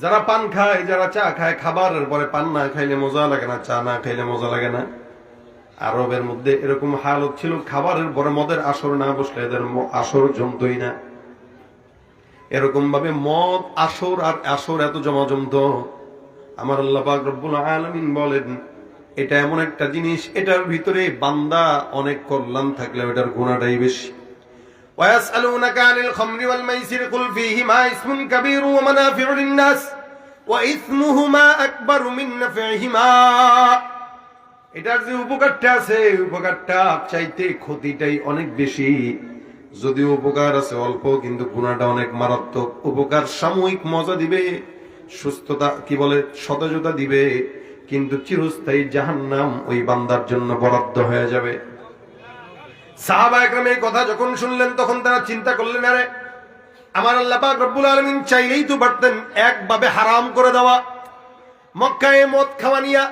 যারা পান খায়, যারা চা খায়, খাবারের পরে পান না খাইলে মজা লাগে না, চা না খাইলে মজা লাগে না। আরবের মধ্যে এরকম হালত ছিল, খাবারের পরে মদের আসর না বসলে এদের আসর জমতই না। এরকম ভাবে মদ আসর আর আসর এত জমা জমত। আমার আল্লাহ পাক রব্বুল আলামিন বলেন, এটা এমন একটা জিনিস, এটার ভিতরে বান্দা অনেক কল্যাণ থাকলে এটার গুনাহটাই বেশি। ويسألونك عن الخمر والميسر قل فيهما اسم كبير ومنافع للناس وإثمهما أكبر من نفعهما। এটার যে উপকারটা আছে, উপকারটা চাইতে ক্ষতিটাই অনেক বেশি। যদিও উপকার আছে অল্প, কিন্তু গুনাহটা অনেক মারাত্মক। উপকার সাময়িক মজা দিবে, সুস্থতা কি বলে সতেজতা দিবে, কিন্তু চিরস্থায়ী জাহান্নাম ওই বান্দার জন্য বরাদ্দ হয়ে যাবে। সাহাবা একরাম এই কথা যখন শুনলেন তখন তারা চিন্তা করলেন, আরে আমার আল্লাহ পাক রব্বুল আলামিন চাইলেই তো পারতেন একভাবে হারাম করে দেওয়া। মক্কায় মদ খাওয়া নিয়া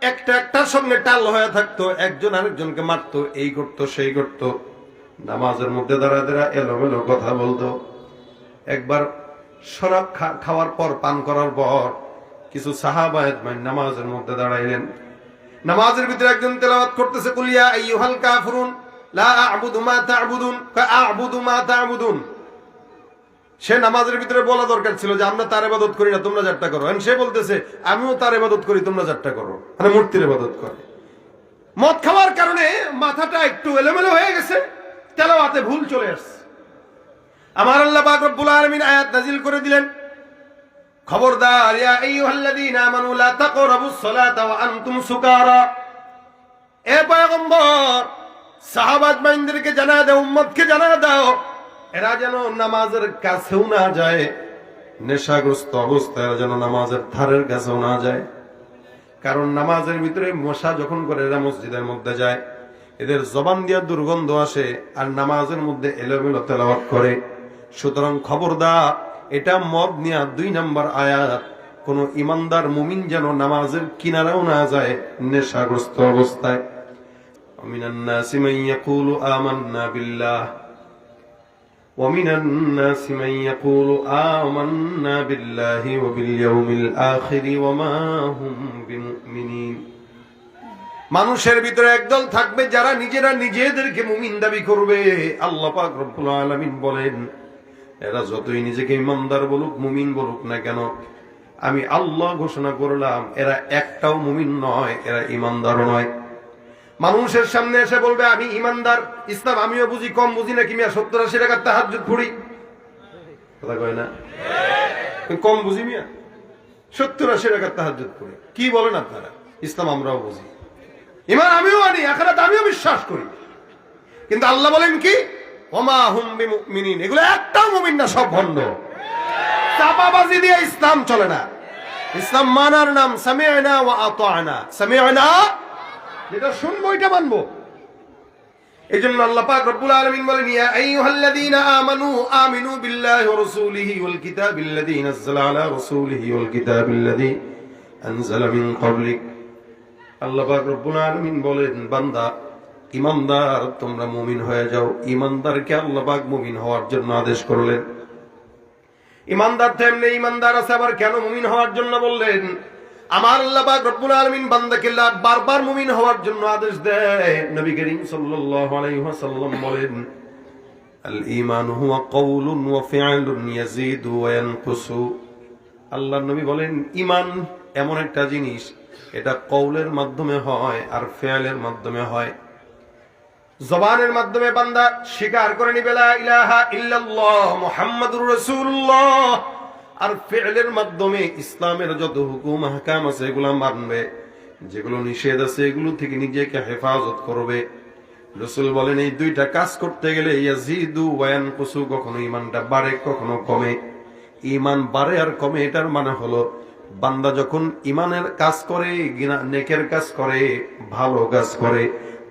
একটার সঙ্গে টাল হয়ে থাকতো, একজন আরেকজনকে মারতো, এই করতো সেই করতো, নামাজের মধ্যে দাঁড়া দাঁড়া এলোমেলো কথা বলতো। একবার শরাব খাওয়ার পর, পান করার পর কিছু সাহাবা নামাজের মধ্যে দাঁড়াইলেন। নামাজের ভিতরে একজন তেলাওয়াত করতেছে, কুল ইয়া আইয়ুহাল কাফিরুন লা আ'বুদু মা তা'বুদুন আ'বুদু মা তা'বুদুন। সে নামাজের ভিতরে বলা দরকার ছিল যে আমরা তার ইবাদত করি না, তোমরা যারটা করো। সে বলতেছে আমিও তার ইবাদত করি, তোমরা যারটা করো, মানে মূর্তির ইবাদত করে। মদ খাওয়ার কারণে মাথাটা একটু এলোমেলো হয়ে গেছে, তেলাওয়াতে ভুল চলে আসছে। আমার আল্লাহ পাক রব্বুল আলামিন আয়াত নাযিল করে দিলেন, খবরদার ইয়া আইয়ুহাল্লাযীনা আমানু লা তাকরাবুস সালাতা ওয়া আনতুম সুকারা। এ পয়গম্বর, সাহাবাত মাইনদেরকে জানা দাও, উম্মতকে জানা দাও, এরা যেন নামাজের কাছেও না যায়, নেশাগ্রস্ত অবস্থায় যেন নামাজের ধারের কাছেও না যায়। কারণ নামাজের ভিতরে মশা যখন করে এরা মসজিদের মধ্যে যায়, এদের জবান দিয়া দুর্গন্ধ আসে, আর নামাজের মধ্যে এলোমেলো তেলাওয়াত করে। সুতরাং খবরদার, এটা মদ নিয়া 2 নম্বর আয়াত, কোন ইমানদার মুমিন যেন নামাজের কিনারাও না যায় নেশাগ্রস্ত অবস্থায়। ومن الناس من يقول آمنا بالله ومن الناس من يقول آمنا بالله وباليوم الآخر وما هم بمؤمنين। মানুষের ভিতরে একদল থাকবে যারা নিজেরা নিজেদেরকে মুমিন দাবি করবে। আল্লাহ পাক রব্বুল আলামিন বলেন, এরা যতই নিজেকে ইমানদার বলুক, মুমিন বলুক না কেন, আমি আল্লাহ ঘোষণা করলাম এরা একটাও মুমিন নয়, এরা ইমানদারও নয়। মানুষের সামনে এসে বলবে আমি ইমানদার, ইসলাম আমিও বুঝি, কম বুঝি নাকি মিয়া, 70-80 রাকাত তাহাজ্জুদ পড়ি, কথা কয় না, কম বুঝি মিয়া, 70-80 রাকাত তাহাজ্জুদ পড়ি, কি বলেন আপনারা? ইসলাম আমরাও বুঝি, ঈমান আমিও আনি, আখিরাত আমিও বিশ্বাস করি, কিন্তু আল্লাহ বলেন কি ওমা হুম বিমুমিনিন, এগুলো একটাও মুমিন না, সব ভণ্ড। চাপাবাজি দিয়ে ইসলাম চলে না। ইসলাম মানার নাম সামি'না ওয়া আতা'না, সামি'না যেটা শুনবো এটা মানবো। এইজন্য আল্লাহ পাক রব্বুল আলামিন বলেন, ইয়া আইয়ুহাল্লাযীনা আমানু আমিনু বিল্লাহি ওয়া রাসূলিহি ওয়াল কিতাবিল্লাযী নাযালা আলা রাসূলিহি ওয়াল কিতাবিল্লাযী আনজালা মিন ক্বাবলিক। আল্লাহ পাক রব্বুল আলামিন বলেন, বান্দা ইমানদার, তোমরা মুমিন হয়ে যাও। ইমানদারকে আল্লাহ পাক মুমিন হওয়ার জন্য আদেশ করলেন। ইমানদার তো এমনি ইমানদার আছে, আবার কেন মুমিন হওয়ার জন্য বললেন? আমার আল্লাহ পাক রব্বুল আলামিন বান্দাকে বারবার মুমিন হওয়ার জন্য আদেশ দেয়। নবী করিম সাল্লাল্লাহু আলাইহি ওয়াসাল্লাম বলেন, আল ঈমানু হুয়া কাওলুন ওয়া ফি'লুন ইয়াজিদু ওয়া ইয়ানকুসু। আল্লাহর নবী বলেন, ঈমান এমন একটা জিনিস, এটা কওলের মাধ্যমে হয় আর ফি'লের মাধ্যমে হয়। জবানের মাধ্যমে বান্দা স্বীকার করে নিবে লা ইলাহা ইল্লাল্লাহ মুহাম্মাদুর রাসূলুল্লাহ, আর ফি'লের মাধ্যমে ইসলামের যত হুকুম আহকাম আছে এগুলো মানবে, যেগুলো নিষেধ আছে এগুলো থেকে নিজেকে হেফাজত করবে। রাসূল বলেন, এই 2টা কাজ করতে গেলে ইয়াজিদু ওয়া ইয়ানকুসু, কখনো ঈমানটা বাড়ে কখনো কমে। ঈমান বাড়ে আর কমে, এটার মানে হলো বান্দা যখন ঈমানের কাজ করে, নেকের কাজ করে, ভালো কাজ করে,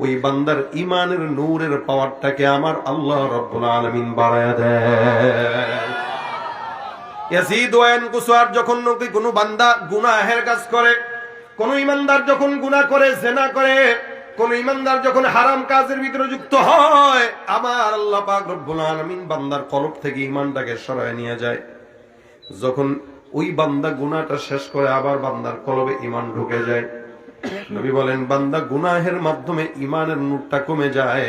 ওই বান্দার ঈমানের নূরের পাওয়ারটাকে আমার আল্লাহ রাব্বুল আলামিন বাড়ায়া দেয়। ইয়াজিদু ওয়া ইয়ানকুসু, আর যখন কোনো বান্দা গুনাহের কাজ করে, কোন ঈমানদার যখন গুনাহ করে, জিনা করে, কোন ঈমানদার যখন হারাম কাজের ভিতরে যুক্ত হয়, আমার আল্লাহ পাক রব্বুল আলামিন বান্দার কলব থেকে ঈমানটাকে সরায় নিয়ে যায়। যখন ওই বান্দা গুনাহটা শেষ করে আবার বান্দার কলবে ঈমান ঢুকে যায়। নবী বলেন বান্দা গুনাহের মাধ্যমে ঈমানের নূরটা কমে যায়,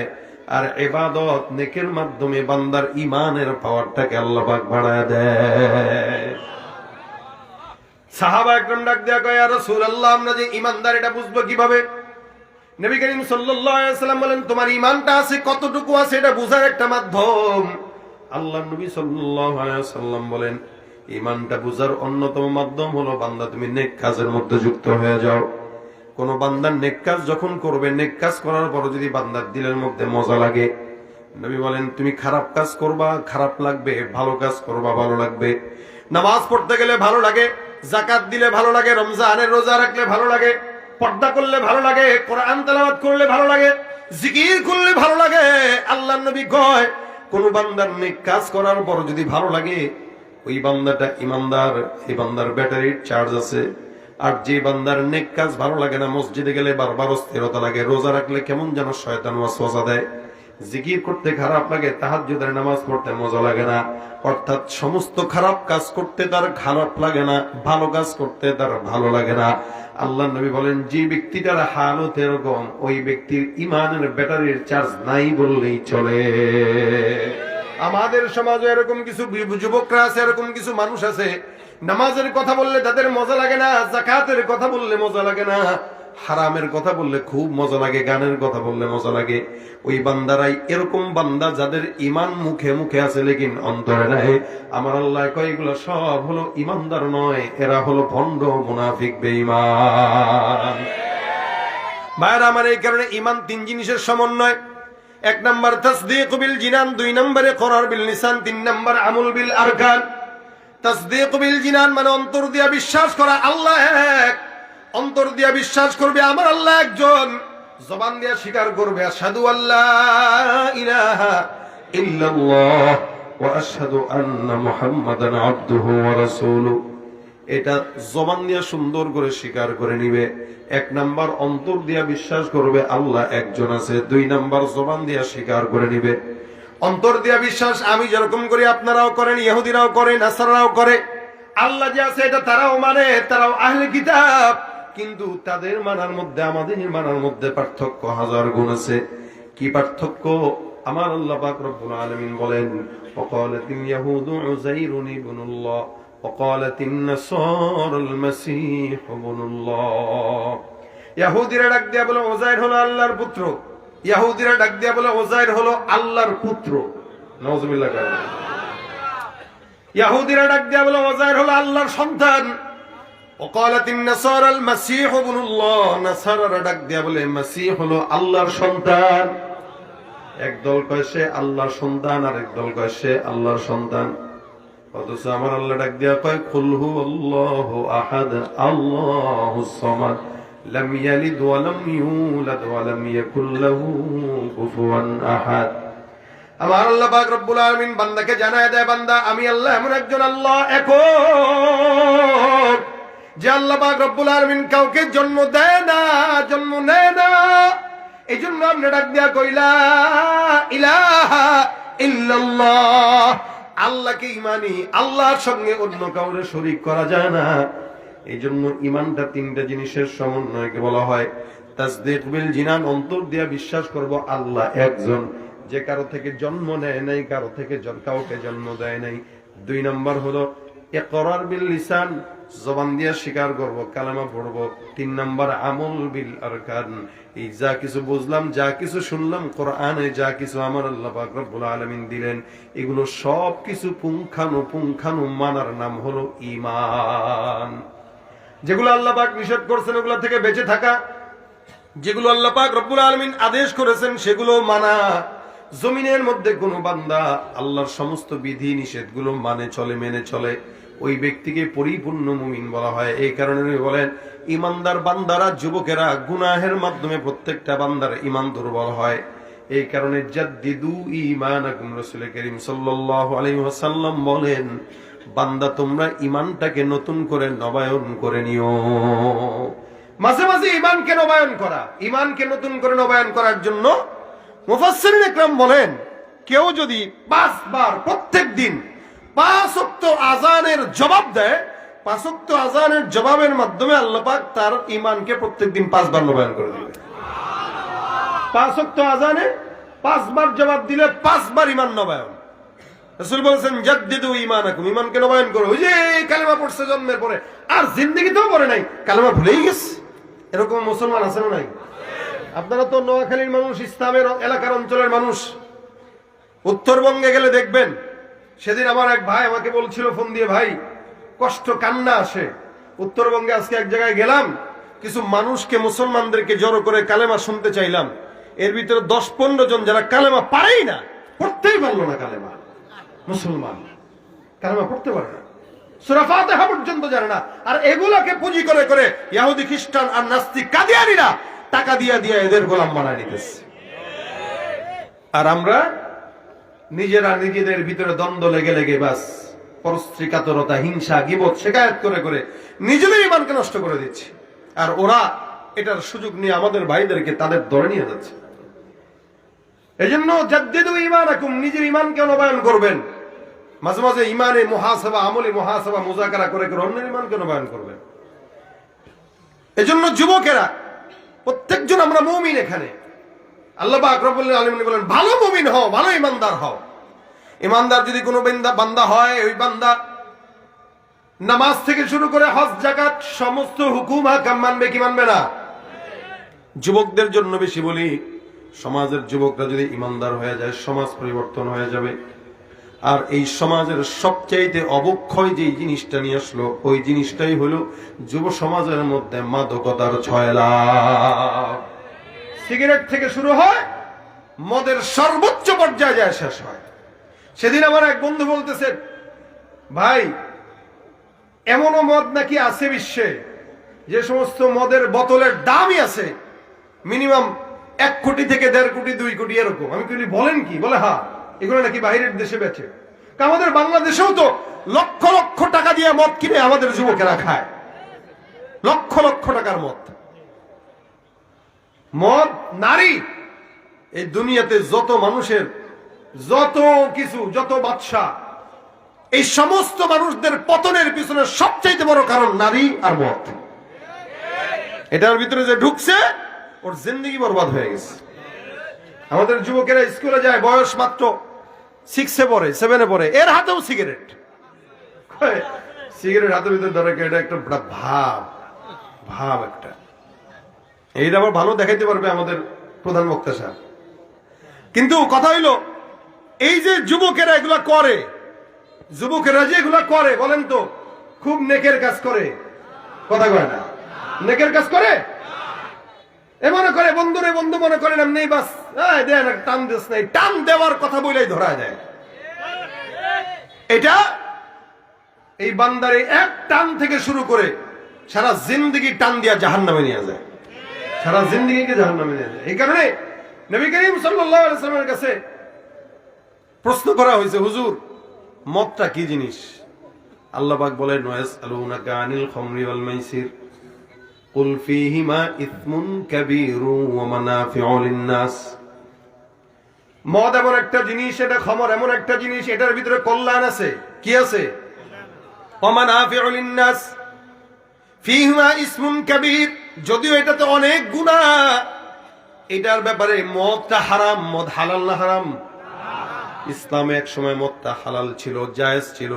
আর ইবাদত নেকের মাধ্যমে বান্দার ঈমানের পাওয়ারটাকে আল্লাহ পাক বাড়ায় দেয়। সাহাবা একরাম ডাক দেয়া কয়, ইয়া রাসূলুল্লাহ, আমরা যে ঈমানদার এটা বুঝবো কিভাবে? নবী করিম সাল্লাল্লাহু আলাইহি ওয়াসাল্লাম বলেন, তোমার ঈমানটা আছে কতটুকু আছে এটা বোঝার একটা মাধ্যম। আল্লাহর নবী সাল্লাল্লাহু আলাইহি ওয়াসাল্লাম বলেন, ঈমানটা বোঝার অন্যতম মাধ্যম হলো বান্দা তুমি নেক কাজের মধ্যে যুক্ত হয়ে যাও। কোন বান্দার নেক কাজ যখন করবে, নেক কাজ করার পর যদি বান্দার দিলের মধ্যে মজা লাগে, নবী বলেন তুমি খারাপ কাজ করবা খারাপ লাগবে, ভালো কাজ করবা ভালো লাগবে। নামাজ পড়তে গেলে ভালো লাগে, যাকাত দিলে ভালো লাগে, রমজানের রোজা রাখলে ভালো লাগে, পর্দা করলে ভালো লাগে, কোরআন তেলাওয়াত করলে ভালো লাগে, জিকির করলে ভালো লাগে। আল্লাহর নবী কয় কোন বান্দার নেক কাজ করার পর যদি ভালো লাগে, ওই বান্দাটা ঈমানদার, এই বান্দার ব্যাটারির চার্জ আছে। আর যে বান্দার নেক কাজ ভালো লাগে না, মসজিদে গেলে বারবার অস্থিরতা লাগে, রোজা রাখলে কেমন যেন শয়তান ওয়াসওয়াসা দেয়, জিকির করতে খারাপ লাগে, তাহাজ্জুদের নামাজ পড়তে মজা লাগে না, অর্থাৎ সমস্ত খারাপ কাজ করতে তার খারাপ লাগে না, ভালো কাজ করতে তার ভালো লাগে না। আল্লাহর নবী বলেন যে ব্যক্তিটার হালত এরকম, ওই ব্যক্তির ঈমানের ব্যাটারির চার্জ নাই বললেই চলে। আমাদের সমাজে এরকম কিছু যুবকরা আছে, এরকম কিছু মানুষ আছে, নামাজের কথা বললে তাদের মজা লাগে না, যাকাতের কথা বললে মজা লাগে না, হারামের কথা বললে খুব মজা লাগে, গানের কথা বললে মজা লাগে। ওই বান্দারাই এরকম বান্দা যাদের ঈমান মুখে মুখে আছে লেকিন অন্তরে নাই। আমার আল্লাহ কয় এগুলো সব হলো ঈমানদার নয়, এরা হলো ভণ্ড মুনাফিক বেঈমান। ভাইরা আমার, এই কারণে ঈমান তিন জিনিসের সমন্বয়। এক নাম্বার তাসদীক বিল জিনান, দুই নম্বরে করার বিল লিসান, তিন নম্বর আমল বিল আরকান। তাসদীক বিল জিনান মানে অন্তর দিয়া বিশ্বাস করা আল্লাহ এক, অন্তর দিয়া বিশ্বাস করবে আমার আল্লাহ একজন, জবান দিয়া স্বীকার করবে আশহাদু আল্লা ইলাহা ইল্লাল্লাহ ওয়া আশহাদু আন্না মুহাম্মাদান আবদুহু ওয়া রাসূলুহু। এটা জবান দিয়া সুন্দর করে স্বীকার করে নিবে। এক নাম্বার অন্তর দিয়া বিশ্বাস করবে আল্লাহ একজন আছে, দুই নাম্বার জবান দিয়া স্বীকার করে নিবে। অন্তর দিয়া বিশ্বাস আমি যেরকম করি আপনারাও করেন, ইহুদিরাও করে, নাসারাও করে। আল্লাহ যে আছে এটা তারাও মানে, তারাও আহলে কিতাব, কিন্তু তাদের মানার মধ্যে আমাদের মানার মধ্যে পার্থক্য হাজার গুণ আছে। কি পার্থক্য? আমার আল্লাহ পাক রব্বুল আলামিন বলেন, ওয়াকালাতিল ইয়াহুদু উযাইরুন ইবনুল্লাহ ওয়াকালাতিন নাসারাল মাসীহ ইবনুল্লাহ। ইহুদিরা ডাক দিয়া বলে উযাইর হলো আল্লাহর পুত্র, ইহুদিরা ডাক দিয়া বলে উযাইর হলো আল্লাহর পুত্র। নাউযুবিল্লাহ। ইহুদিরা ডাক দিয়া বলে উযাইর হলো আল্লাহর সন্তান। ওয়াকালাতিন নাসারাল মাসীহ ইবনুল্লাহ, নাসারারা ডাক দিয়া বলে মাসীহ হলো আল্লাহর সন্তান। একদল কয় সে আল্লাহর সন্তান, আর একদল কয় সে আল্লাহর সন্তান। অথচ আমার আল্লাহ ডাক দিয়া কয় কুল হুয়াল্লাহু আহাদ আল্লাহুস সামাদ লাম ইয়ালিদ ওয়া লাম ইউলাদ ওয়া লাম ইয়াকুল লাহু কুফুয়ান আহাদ। আমার আল্লাহ পাক রব্বুল আলামিন বান্দাকে জানায় দেয়, বান্দা আমি আল্লাহ এমন একজন আল্লাহ একক, যে আল্লাহ পাক রব্বুল আলামিন কাউকে জন্ম দেয় না, জন্ম নেয় না। এই জন্য আমরা ডাক দিয়া কইলা ইলাহা ইল্লাল্লাহ, আল্লাহকে ইমানি, আল্লাহর সঙ্গে অন্য কাউরে শরীক করা যায় না। এই জন্য ইমানটা তিনটা জিনিসের সমন্বয়কে বলা হয় তাসদীক বিল জিনান, অন্তর দিয়া বিশ্বাস করব আল্লাহ একজন, যে কারো থেকে জন্ম নেয় নাই, কারো থেকে কাউকে জন্ম দেয় নাই। দুই নম্বর হলো ইকরার বিল লিসান, জবান দিয়া স্বীকার করব, কালেমা পড়ব। তিন নম্বর আমল বিল আরকান, এই যা কিছু বুঝলাম, যা কিছু শুনলাম কোরআনে, যা কিছু আমার আল্লাহ পাক রব্বুল আলামিন দিলেন, এগুলো সব কিছু পুঙ্খানু মানার নাম হলো ঈমান। যেগুলো আল্লাহ পাক নিষেধ করছেন ওগুলো থেকে বেঁচে থাকা, যেগুলো আল্লাহ পাক রব্বুল আলামিন আদেশ করেছেন সেগুলো মানা। জমিনের মধ্যে কোন বান্দা আল্লাহর সমস্ত বিধি নিষেধগুলো মানে চলে, মেনে চলে, ওই ব্যক্তিকে পরিপূর্ণ মুমিন বলা হয়। এই কারণে বলেন ঈমানদার বান্দারা, যুবকেরা গুনাহের মাধ্যমে প্রত্যেকটা বান্দার ঈমান দুর্বল হয়। এই কারণে জাদ্দিদু ঈমানাকুম, রাসূল করিম সাল্লাল্লাহু আলাইহি ওয়াসাল্লাম বলেন, বান্দা তোমরা ঈমানটাকে নতুন করে নবায়ন করে নিও। মাঝে মাঝে ঈমানকে নবায়ন করা, ঈমানকে নতুন করে নবায়ন করার জন্য মুফাসসিরিন ইকরাম বলেন, কেউ যদি 5 বার প্রত্যেক দিন 5 ওয়াক্ত আযানের জবাব দেয়, পাঁচ ওয়াক্ত আযানের জবাবের মাধ্যমে আল্লাহ পাক তার ঈমানকে প্রত্যেকদিন 5 বার নবায়ন করে দিবে। 5 ওয়াক্ত আযানে 5 বার জবাব দিলে 5 বার ঈমান নবায়ন। রাসূল বলেছেন জাদ্দিদু ঈমানাকুম, ঈমানকে নবায়ন করো। ওই যে কালেমা পড়ছে জন্মের পরে আর জিন্দেগিতেও পড়ে নাই, কালেমা ভুলেই গেছে, এরকম মুসলমান আছে না নাই? আপনারা তো নোয়াখালীর মানুষ, ইসলামের এলাকার অঞ্চলের মানুষ। উত্তরবঙ্গে গেলে দেখবেন, সেদিন আমার এক ভাই আমাকে বলছিল ফোন দিয়ে, ভাই কষ্ট কান্না আসে। উত্তরবঙ্গে আজকে এক জায়গায় গেলাম, কিছু মানুষকে, মুসলমানদেরকে জড়ো করে কালেমা শুনতে চাইলাম। এর ভিতরে 10-15 জন যারা কালেমা পারেই না, পড়তেই পারলো না কালেমা। মুসলমান কালেমা পড়তে পারে না, সূরা ফাতিহা পর্যন্ত জানে না। আর এগুলাকে পুঁজি করে করে ইহুদি, খ্রিস্টান আর নাস্তিক কাদিয়ানীরা টাকা দিয়া দিয়া এদের গোলাম বানায় নিতেছে। আর আমরা নিজেরা নিজেদের ভিতরে দ্বন্দ্ব লেগে লেগে বাস পরস্ত্রীকাতরতা, হিংসা, গীবত, শিকায়াত করে করে নিজেদের ঈমানকে নষ্ট করে দিচ্ছে। আর ওরা এটার সুযোগ নিয়ে আমাদের ভাইদেরকে তাদের দরে নিয়ে যাচ্ছে। এজন্য জাদ্দিদু ঈমানাকুম, নিজের ঈমানকে নবায়ন করবেন। মাঝে মাঝে ঈমানে মুহাসাবা, আমলে মুহাসাবা, মুযাকারা করে করে অন্যের ঈমানকে নবায়ন করবেন। এজন্য যুবকেরা প্রত্যেকজন আমরা মুমিন। এখানে আল্লাহ পাক রব্বুল আলামিন বলেন ভালো মুমিন হও, ভালো ঈমানদার হও। ঈমানদার যদি কোনো বান্দা হয়, ওই বান্দা নামাজ থেকে শুরু করে হজ, যাকাত সমস্ত হুকুম হাকাম মানবে কি মানবে না? যুবকদের জন্য বেশি বলি, সমাজের যুবকরা যদি ঈমানদার হয়ে যায়, সমাজ পরিবর্তন হয়ে যাবে। আর এই সমাজের সবচাইতে অবক্ষয় যে জিনিসটা নিয়ে আসলো, ওই জিনিসটাই হলো যুব সমাজের মধ্যে মাদকতার ছয়লাভ। সিগারেট থেকে শুরু হয়, মদের সর্বোচ্চ পর্যায়ে যায় শেষ হয়। সেদিন আমার এক বন্ধু বলতেছে, ভাই এমনও মদ নাকি আছে বিশ্বে, যে সমস্ত মদের বোতলের দামই আছে মিনিমাম 1 কোটি থেকে 1.5 কোটি 2 কোটি এরকম। আমি বলি বলেন কি? বলে হ্যাঁ, এগুলো নাকি বাইরের দেশে বেচে। আমাদের বাংলাদেশেও তো লক্ষ লক্ষ টাকা দিয়ে মদ কিনে আমাদের যুবকেরা খায়, লক্ষ লক্ষ টাকার মদ। মদ, নারী, এই দুনিয়াতে যত মানুষের যত কিছু, যত বাদশা, এই সমস্ত মানুষদের পতনের পিছনে সবচাইতে বড় কারণ নারী আর মদ। এটার ভিতরে যে ঢুকছে, ওর জিন্দেগি বরবাদ হয়ে গেছে। আমাদের যুবকেরা স্কুলে যায়, বয়স মাত্র 6-এ পড়ে, 7-এ পড়ে, এর হাতেও সিগারেট। সিগারেট হাতের ভিতরে ধরে, এটা একটা ভাব একটা। এইটা আবার ভালো দেখাইতে পারবে আমাদের প্রধান বক্তা সাহেব। কিন্তু কথা হইল, এই যে যুবকেরা এগুলা করে, যুবকেরা যে এগুলা করে, বলেন তো খুব নেকের কাজ করে? কথা কয় না, নেকের কাজ করে। এ মনে করে বন্ধুরে বন্ধু মনে করেন এমনি বাস দেন, টান দিস নাই, টান দেওয়ার কথা বলেই ধরা যায়। এটা এই বান্দারে এক টান থেকে শুরু করে সারা জিন্দেগি টান দিয়া জাহান্নামে নিয়ে যায়, সারা জিন্দেগিকে জাহান্নামে নিয়ে যায়। এই কারণে নবী করিম সাল্লাল্লাহু আলাইহি ওয়াসাল্লামের কাছে প্রশ্ন করা হয়েছে, হুজুর মদটা কি জিনিস? আল্লাহ পাক বলেন, ওয়াসআলুনাকা আনিল খামরি ওয়াল মাইসির কুল ফীহিমা ইসমুন কাবীরু ওয়া মানাফিউ লিন-নাস। মদ এমন একটা জিনিস, এটা খামর এমন একটা জিনিস, এটার ভিতরে কল্যাণ আছে। কি আছে? ওয়া মানাফিউ লিন-নাস। ফীহিমা ইসমুন কাবীর, যদিও এটাতে অনেক গুনাহ। এটার ব্যাপারে মদটা হারাম। মদ হালাল না হারাম? ইসলামে এক সময় মদটা হালাল ছিল, জায়েজ ছিল।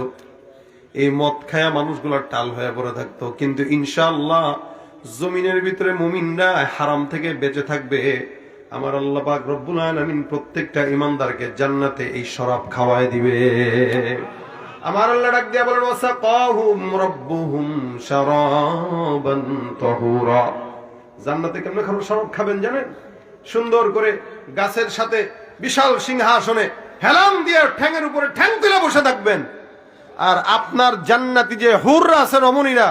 এই মদ খায়া মানুষগুলোর টাল হয়ে পড়ে থাকতো, কিন্তু ইনশাআল্লাহ জমিনের ভিতরে মুমিনরা হারাম থেকে বেঁচে থাকবে। আমার আল্লাহ পাক রব্বুল আলামিন প্রত্যেকটা ঈমানদারকে জান্নাতে এই শরাব খাওয়ায় দিবে। আমার আল্লাহ ডাক দিয়া বলেন, ওয়াসাকাহুম রাব্বুহুম শারাবান তাহুরা। জান্নাতে কেমনে শরাব খাবেন জানেন? সুন্দর করে গাছের সাথে বিশাল সিংহাসনে হেলাম দিয়ে ঠ্যাঙের উপরে ঠ্যাং তুলে বসে থাকবেন। আর আপনার জান্নাতি যে হুররা আছে, রমণীরা,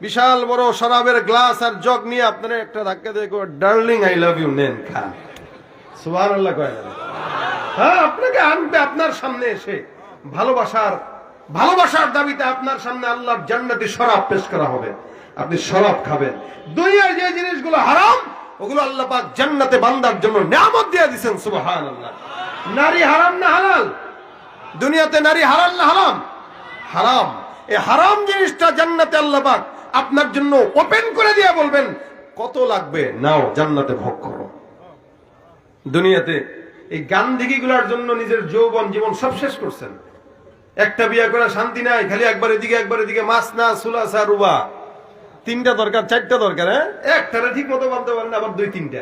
বিশাল বড় শরাবের গ্লাস আর জগ নিয়ে আপনারা একটা ধাক্কা দিয়ে ডার্লিং আই লাভ ইউ, নেন খান। সুবহানাল্লাহ কয় না? হ্যাঁ, আপনাকে আনবে আপনার সামনে এসে, ভালোবাসার দাবিতে আপনার সামনে আল্লাহর জান্নাতি শরাব পেশ করা হবে, আপনি শরাব খাবেন। দুনিয়ার যে জিনিসগুলো হারাম, ওগুলো আল্লাহ পাক জান্নাতে বান্দার জন্য নিয়ামত দিয়ে দিয়েছেন। সুবহানাল্লাহ। নারী হারাম না হালাল? দুনিয়াতে নারী হালাল না হারাম? হারাম। এই হারাম জিনিসটা জান্নাতে আল্লাহ পাক আপনার জন্য ওপেন করে দিয়ে বলবেন কত লাগবে, নাও জান্নাতে ভোগ করো। দুনিয়াতে এই গান্ধিগুলার জন্য নিজের যৌবন জীবন সব শেষ করছেন। একটা বিয়ে করে শান্তি নাই, খালি একবার এদিকে মাছ না সুলাসা রুবা, তিনটা দরকার, চারটা দরকার, একটারে ঠিক মতো বানতে পারেন আবার দুই তিনটা।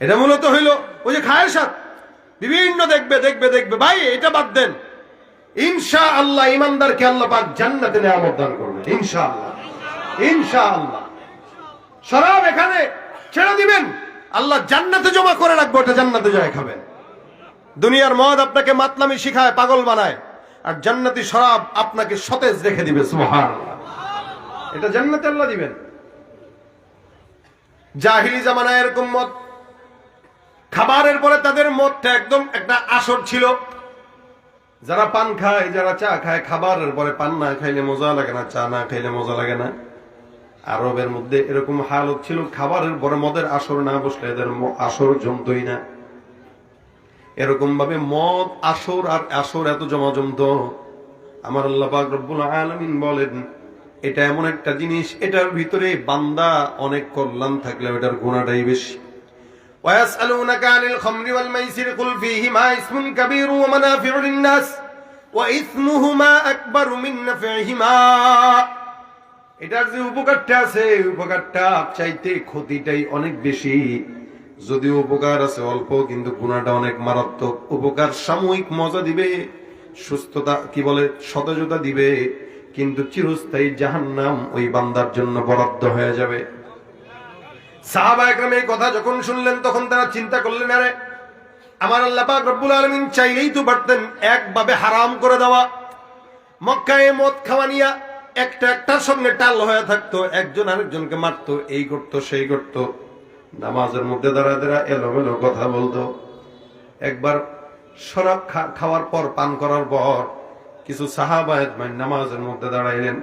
এটা মূলত হইল ওই যে খায়ের সাথ, বিভিন্ন দেখবে ভাই এটা বাদ দেন। ইনশাআল্লাহ ইমানদারকে আল্লাহ পাক জান্নাতে নিয়ামত দান করবে ইনশাআল্লাহ। শরাব এখানে ছেড়ে দিবেন, আল্লাহ জান্নাতে জমা করে রাখবো, ওটা জান্নাতে যায় খাবেন। দুনিয়ার মদ আপনাকে মাতলামি শিখায়, পাগল বানায়, আর জান্নাতি শরাব আপনাকে সতেজ রেখে দিবে। সুবহানাল্লাহ, এটা জান্নাতে আল্লাহ দিবেন। জাহিলি জামানায় এরকম মদ, খাবারের পরে তাদের মদটা একদম একটা আসর ছিল। যারা পান খায়, যারা চা খায়, খাবারের পরে পান না খাইলে মজা লাগে না, চা না খাইলে মজা লাগে না। আরবের মধ্যে এরকম হালত ছিল, খাবারের পরে মদের আসর না বসলে এদের আসর জমতই না। এরকম ভাবে মদ আসর আর আসর এত জমা জমত, আমার আল্লাহ পাক রব্বুল আলামিন বলেন এটা এমন একটা জিনিস, এটার ভিতরে বান্দা অনেক কল্যাণ থাকলে এটার গুনাহটাই বেশি। ويسألونك عن الخمر والميسر قل فيهما اسم كبير ومنافع للناس وإثمهما أكبر من نفعهما। এটার যে উপকারটা আছে, উপকারটা চাইতে ক্ষতিটাই অনেক বেশি। যদিও উপকার আছে অল্প, কিন্তু গুনাহটা অনেক মারাত্মক। উপকার সাময়িক মজা দিবে, সুস্থতা কি বলে সতেজতা দিবে, কিন্তু চিরস্থায়ী জাহান্নাম ওই বান্দার জন্য বরাদ্দ হয়ে যাবে। সাহাবা একরাম এই কথা যখন শুনলেন তখন তারা চিন্তা করলেন, আরে আমার আল্লাহ পাক রব্বুল আলামিন চাইলেই তো পারতেন একভাবে হারাম করে দেওয়া। মক্কায় মদ খাওয়া নিয়া একটার সঙ্গে টাল হয়ে থাকতো, একজন আরেকজনকে মারতো, এই করতো সেই করতো, নামাজের মধ্যে দাঁড়া এলোমেলো কথা বলতো। একবার শরাব খাওয়ার পর, পান করার পর কিছু সাহাবা নামাজের মধ্যে দাঁড়াইলেন।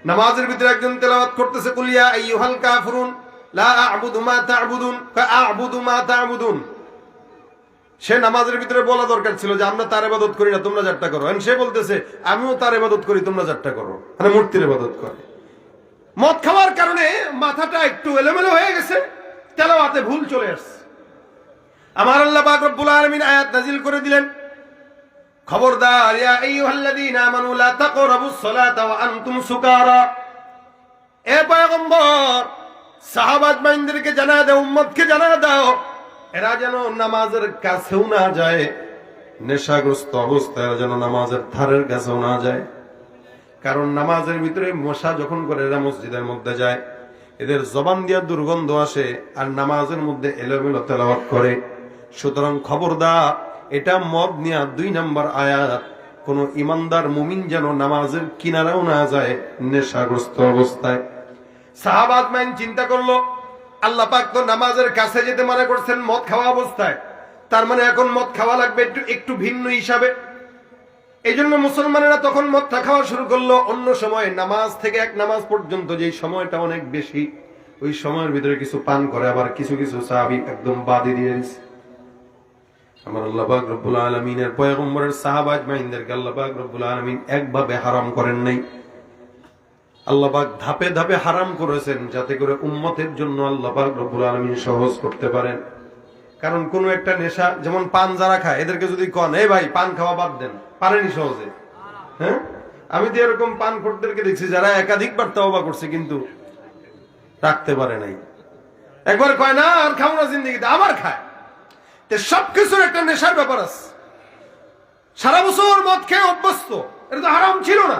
নামাজের ভিতরে একজন তেলাওয়াত করতেছে, কুল ইয়া আইয়ুহাল কাফিরুন লা আ'বুদু মা তা'বুদুন আ'বুদু মা তা'বুদুন। সে নামাজের ভিতরে বলা দরকার ছিল যে আমরা তার ইবাদত করি না, তোমরা যারটা করো। সে বলতেছে আমিও তার ইবাদত করি, তোমরা যারটা করো, মানে মূর্তির ইবাদত করে। মদ খাওয়ার কারণে মাথাটা একটু এলোমেলো হয়ে গেছে, তেলাওয়াতে ভুল চলে আসছে। আমার আল্লাহ পাক রব্বুল আলামিন আয়াত নাযিল করে দিলেন, খবরদার ইয়া আইয়ুহাল্লাযীনা আমানু লা তাকরাবুস সালাতা ওয়া আনতুম সুকারা। এ পয়গম্বর, সাহাবাত মাইনদেরকে জানা দাও, উম্মতকে জানা দাও, এরা যেন নামাজের কাছেও না যায়, নেশাগ্রস্ত অবস্থায় যেন নামাজের ধারের কাছেও না যায়। কারণ নামাজের ভিতরে মশা যখন করে এরা মসজিদের মধ্যে যায়, এদের জবান দিয়া দুর্গন্ধ আসে, আর নামাজের মধ্যে এলোমেলো তেলাওয়াত করে। সুতরাং খবরদার, এটা মদ নিয়া 2 নম্বর আয়াত, কোন ইমানদার মুমিন যেন নামাজের কিনারাও না যায় নেশাগ্রস্ত অবস্থায়। সাহাবাত মাইন চিন্তা করলো, আল্লাহ পাক তো নামাজের কাছে যেতে মানা করছেন মদ খাওয়া অবস্থায়, তার মানে এখন মদ খাওয়া লাগবে একটু ভিন্ন হিসাবে। এই জন্য মুসলমানেরা তখন মদটা খাওয়া শুরু করলো। অন্য সময় নামাজ থেকে এক নামাজ পর্যন্ত যে সময়টা অনেক বেশি, ওই সময়ের ভিতরে কিছু পান করে, আবার কিছু কিছু সাহাবী একদম বাদই দিয়ে দিচ্ছে। আমার আল্লাহ পাক রব্বুল আলামিনের পয়গম্বরের সাহাবা আজমাইনদেরকে আল্লাহ পাক রব্বুল আলামিন একভাবে হারাম করেন নাই, আল্লাহ পাক ধাপে ধাপে হারাম করেছেন, যাতে করে উম্মতের জন্য আল্লাহ পাক রব্বুল আলামিন সহজ করতে পারেন। কারণ কোন একটা নেশা, যেমন পান যারা খায়, এদেরকে যদি কন এই ভাই পান খাওয়া বাদ দেন, পারেনি সহজে। হ্যাঁ, আমি তো এরকম পান খোরদেরকে দেখছি যারা একাধিকবার তওবা করছে কিন্তু রাখতে পারে নাই। একবার কয় না আর খাও না জিন্দেগিতে, আবার খায়। সবকিছুর একটা নেশার ব্যাপার আছে। সারা বছর মদ খেয়ে অভ্যস্ত, এটা তো হারাম ছিল না।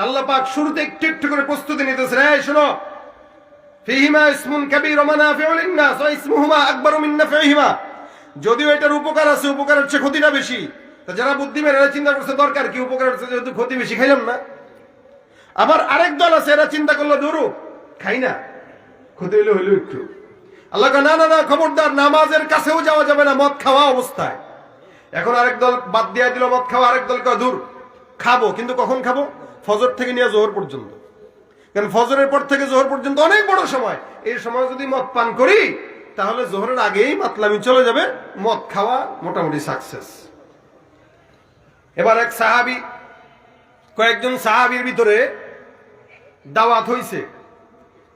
আল্লাহ পাক শুরুতে একটু একটু করে প্রস্তুতি নিতেছেন, এই শোনো, ফীহিমা ইসমুন কাবীর ওয়া মানাফিউ লিন-নাস ওয়া ইসমুহুমা আকবারু মিন নাফিহিমা। যদিও এটার উপকার আছে, উপকারের চেয়ে ক্ষতিটা বেশি। তো যারা বুদ্ধিমান এরা চিন্তা করছে দরকার কি, উপকার হচ্ছে যেহেতু ক্ষতি বেশি, খাইলাম না। আবার আরেক দল আছে, এরা চিন্তা করলো ধরো খাই না, ক্ষতি হইলে হইলো একটু। আল্লাহ না না না, খবরদার, নামাজের কাছেও যাওয়া যাবে না মদ খাওয়া অবস্থায়। এখন আরেক দল বাদ দিয়ে দিল মদ খাওয়া, আরেক দল দূর খাবো, কিন্তু কখন খাবো? ফজর থেকে নিয়ে জোহর পর্যন্ত। কারণ ফজরের পর থেকে জোহর পর্যন্ত অনেক বড় সময়, এই সময় যদি মদ পান করি তাহলে জোহরের আগেই মাতলামি চলে যাবে, মদ খাওয়া মোটামুটি সাকসেস। এবার এক সাহাবী কয়েকজন সাহাবীর ভিতরে দাওয়াত হইছে,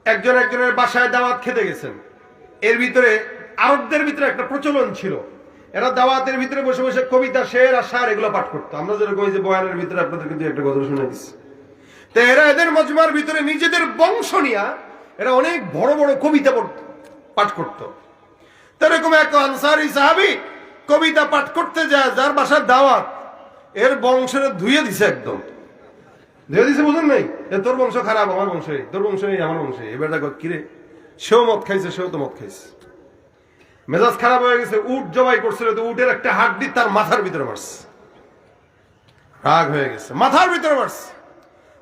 একজন একজনের বাসায় দাওয়াত খেতে গেছেন। এর ভিতরে আরবদের ভিতরে একটা প্রচলন ছিল, এরা দাওয়াতের ভিতরে বসে বসে কবিতা, শের আর শার এগুলো পাঠ করতো। আমরা যেরকম যে বয়ানের ভিতরে আপনাদেরকে দুই একটা গজল শুনে দিচ্ছি। তো এরা এদের মজমার ভিতরে নিজেদের বংশ নিয়া এরা অনেক বড় বড় কবিতা পাঠ করত। তো এরকম এক আনসারী সাহাবী কবিতা পাঠ করতে যায়, যার বাসার দাওয়াত, এর বংশের ধুয়ে দিছে, একদম ধুয়ে দিছে। বুঝুন নাই, তোর বংশ খারাপ, আমার বংশ, তোর বংশ নেই, আমার বংশ। এবার দেখো কিরে, সেও মদ খাইছে, সেও তো মদ খাইছে, মেজাজ খারাপ হয়ে গেছে। উট জবাই করছিল, তো উটের একটা হাড্ডি তার মাথার ভিতরে মারছে, রাগ হয়ে গেছে, মাথার ভিতরে মারছে।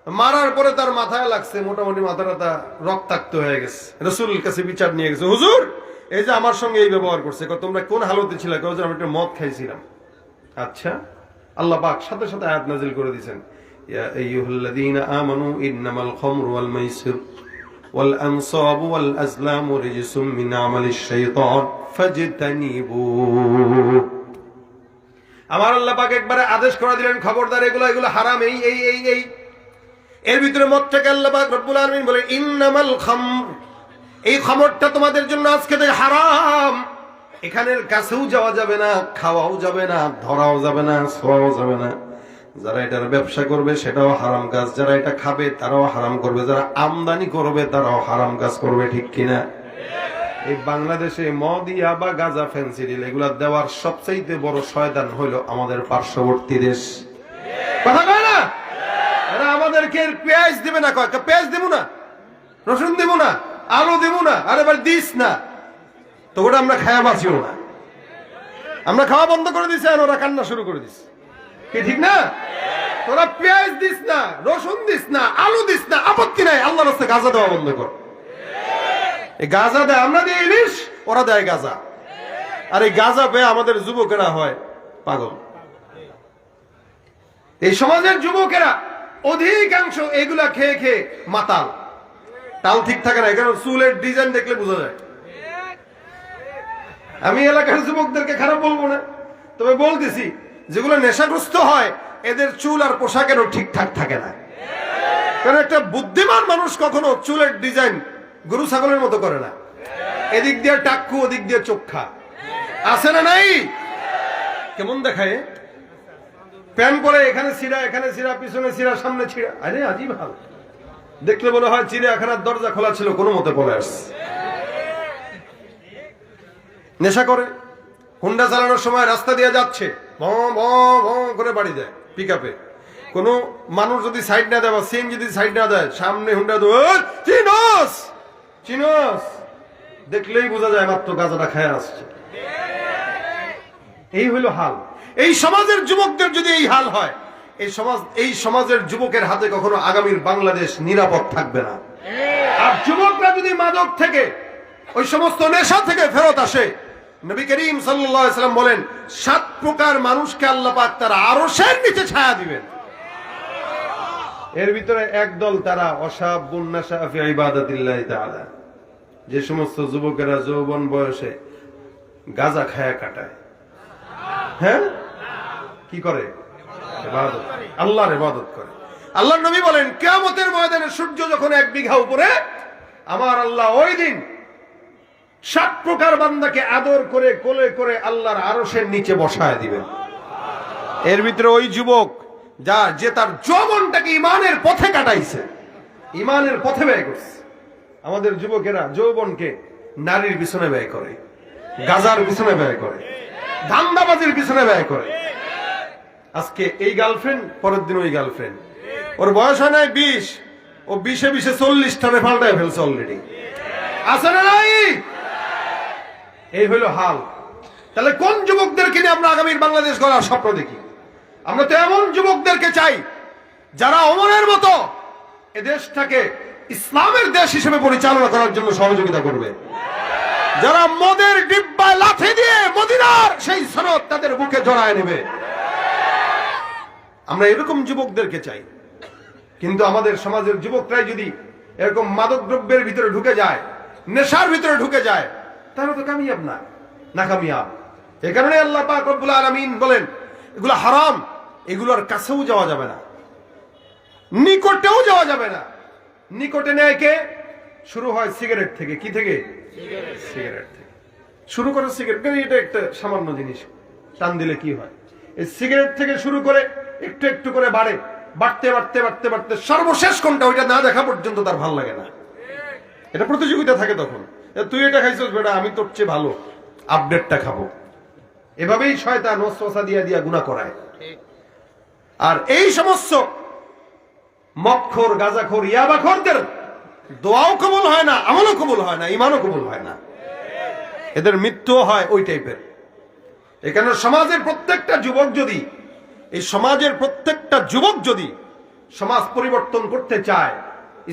মারার পরে তার মাথায় লাগছে, মোটামুটি মাথাটা রক্তাক্ত হয়ে গেছে। রাসূলের কাছে বিচার নিয়ে গেছে, হুজুর এই যে আমার সঙ্গে এই ব্যবহার করছে, তোমরা কোন হালতে ছিলে? আমি একটা মদ খাইছিলাম। আচ্ছা, আল্লাহ পাক সাথে সাথে আয়াত নাযিল করে দিয়েছেন, ইয়া আইয়ুহাল্লাযীনা আমানু ইন্নামাল খামরু ওয়াল মাইসির ওয়াল আনসাবু ওয়াল আজলামু রিজসুম মিন আমালিশ শাইতান ফাজতানিবু। আমার আল্লাহ পাক একবারে আদেশ করে দিলেন, খবরদার এগুলো হারাম, এই এর ভিতরে মদটাকে আল্লাহ পাক রব্বুল আলামিন বলে ইন্নামাল খামর, এই খামরটা তোমাদের জন্য আজকে থেকে হারাম। এখানের কাছেও যাওয়া যাবে না, খাওয়াও যাবে না, ধরাও যাবে না, ছোঁয়াও যাবে না। যারা এটার ব্যবসা করবে সেটাও হারাম কাজ, যারা এটা খাবে তারাও হারাম করবে, যারা আমদানি করবে তারাও হারাম কাজ করবে, ঠিক কিনা? এই বাংলাদেশে মদ, ইয়াবা, গাঁজা, ফেন্সিডিল এগুলা দেওয়ার সবচেয়ে বড় শয়তান হইল আমাদের পার্শ্ববর্তী দেশ। কথা কয় না? এরা আমাদেরকে পেঁয়াজ দিবে না, কয় পেঁয়াজ দেবো না, রসুন দেবো না, আলু দেবো না, আর এবার দিস না, তো ওটা আমরা খাওয়া বাঁচিও না। আমরা খাওয়া বন্ধ করে দিছি আর ওরা কান্না শুরু করে দিস, কি ঠিক না? তোরা পেঁয়াজ দিস না, রসুন দিস না, আলু দিস না, আপত্তি নাই, আল্লাহর রাস্তায় গাঁজা দেওয়া বন্ধ কর। এই গাঁজা দেয়, আমরা দিই ইলিশ, ওরা দেয় গাঁজা। আর এই গাঁজা পেয়ে আমাদের যুবকেরা হয় পাগল। এই সমাজের যুবকেরা অধিকাংশ এগুলা খেয়ে খেয়ে মাতাল, তাল ঠিক থাকে না। এখানে চুলের ডিজাইন দেখলে বোঝা যায়। আমি এলাকার যুবকদেরকে খারাপ বলবো না, তবে বলতেছি যেগুলো নেশাগ্রস্ত হয় এদের চুল আর পোশাকেরও ঠিকঠাক থাকে না। কারণ একটা বুদ্ধিমান মানুষ কখনো চুলের ডিজাইন গরু ছাগলের মতো করে না। এদিক দিয়ে টাক্কু, ওদিক দিয়ে চোখা, আছে না নাই? কেমন দেখায়? প্যান্ট পরে এখানে ছিঁড়া, এখানে ছিঁড়া, পিছনে ছিঁড়া, সামনে ছিঁড়া। আরে আজই ভালো দেখলে মনে হয় চিড়িয়াখানার দরজা খোলা ছিল, কোনো মতে পড়ে আসছে। নেশা করে, হুন্ডা চালানোর সময় রাস্তা দিয়ে যাচ্ছে, করে বাড়ি যায় পিকআপে। কোন মানুষ যদি সাইড না দেয় বা সিএনজি যদি সাইড না দেয়, সামনে হুন্ডা চিনস চিনস দেখলেই বোঝা যায় মাত্র গাঁজাটা খেয়ে আসছে। এই হইল হাল। এই সমাজের যুবকদের যদি এই হাল হয়, এই সমাজের যুবকের হাতে কখনো আগামীর বাংলাদেশ নিরাপদ থাকবে না। আর যুবকরা যদি মাদক থেকে, ওই সমস্ত নেশা থেকে ফেরত আসে, নবী করিম সাল্লাল্লাহু আলাইহি ওয়াসাল্লাম বলেন 7 প্রকার মানুষকে আল্লাহ পাক তার আরশের নিচে ছায়া দিবেন। এর ভিতরে একদল তারা অসাবুন নাশা ফি ইবাদাতিল্লাহি তাআলা, যে সমস্ত যুবকেরা যৌবন বয়সে গাঁজা খায়া কাটায়। হ্যাঁ, কি করে? ইবাদত, আল্লাহর ইবাদত করে। আল্লাহর নবী বলেন কিয়ামতের ময়দানে সূর্য যখন 1 বিঘা উপরে, আমার আল্লাহ ওই দিন 7 প্রকার বান্দাকে আদর করে কোলে করে আল্লাহর আরশের নিচে বসায় দিবেন। এর ভিতরে ওই যুবক যে তার যৌবনটাকে ইমানের পথে কাটাইছে, ইমানের পথে ব্যয় করছে। আমাদের যুবকেরা যৌবনকে নারীর পিছনে ব্যয় করে, গাজার পিছনে ব্যয় করে, ধান্দাবাজির পিছনে ব্যয় করে। আজকে এই গার্লফ্রেন্ড, পরের দিন ওই গার্লফ্রেন্ড। ওর বয়স হয় নাই 20, ও 20-এ 40 টানে পাল্টায় ফেলছে অলরেডি। আছে না নাই? এই হইল হাল। তাহলে কোন যুবকদেরকে নিয়ে আমরা আগামীর বাংলাদেশ গড়ার স্বপ্ন দেখি? আমরা তো এমন যুবকদেরকে চাই যারা ওমরের মতো এ দেশটাকে ইসলামের দেশ হিসেবে পরিচালনা করার জন্য সহযোগিতা করবে, যারা মদের ডিব্বায় লাথি দিয়ে মদিনার সেই সনদ তাদের বুকে জড়ায় নেবে। আমরা এরকম যুবকদেরকে চাই। কিন্তু আমাদের সমাজের যুবকরাই যদি এরকম মাদক দ্রব্যের ভিতরে ঢুকে যায়, নেশার ভিতরে ঢুকে যায়, তাহলে তো কামিয়াব না, নাকামিয়াব। এই কারণে আল্লাহ পাক রব্বুল আলামিন বলেন এগুলো হারাম, এগুলোর কাছেও যাওয়া যাবে না। নিকটেও যাওয়া যাবে না। নিকটে নেয় কে? শুরু হয় সিগারেট থেকে। কি থেকে? সিগারেট থেকে শুরু করে। সিগারেট এটা একটা সামান্য জিনিস, টান দিলে কি হয়? এই সিগারেট থেকে শুরু করে একটু একটু করে বাড়ে, বাড়তে বাড়তে বাড়তে বাড়তে সর্বশেষ কোনটা ওইটা না দেখা পর্যন্ত তার ভালো লাগে না। এটা প্রতিযোগিতা থাকে তখন, তুই এটা খাইছিস বেটা, আমি তোর চেয়ে ভালো, আপডেটটা খাবো। এভাবেই শয়তান ওয়াসওয়াসা দিয়া দিয়া গুনাহ করায়। আর এই সমস্ত মদখোর, গাঁজাখোর, ইয়াবাখোরদের দোয়াও কবুল হয় না, আমলও কবুল হয় না, ঈমানও কবুল হয় না। এদের মৃত্যু হয় ওই টাইপের। এখানে সমাজের প্রত্যেকটা যুবক যদি, এই সমাজের প্রত্যেকটা যুবক যদি সমাজ পরিবর্তন করতে চায়,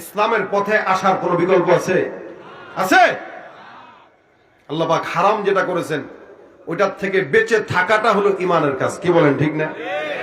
ইসলামের পথে আসার কোন বিকল্প আছে? আছে? আল্লাহ পাক হারাম যেটা করেছেন ওইটার থেকে বেঁচে থাকাটা হলো ঈমানের কাজ। কি বলেন, ঠিক না?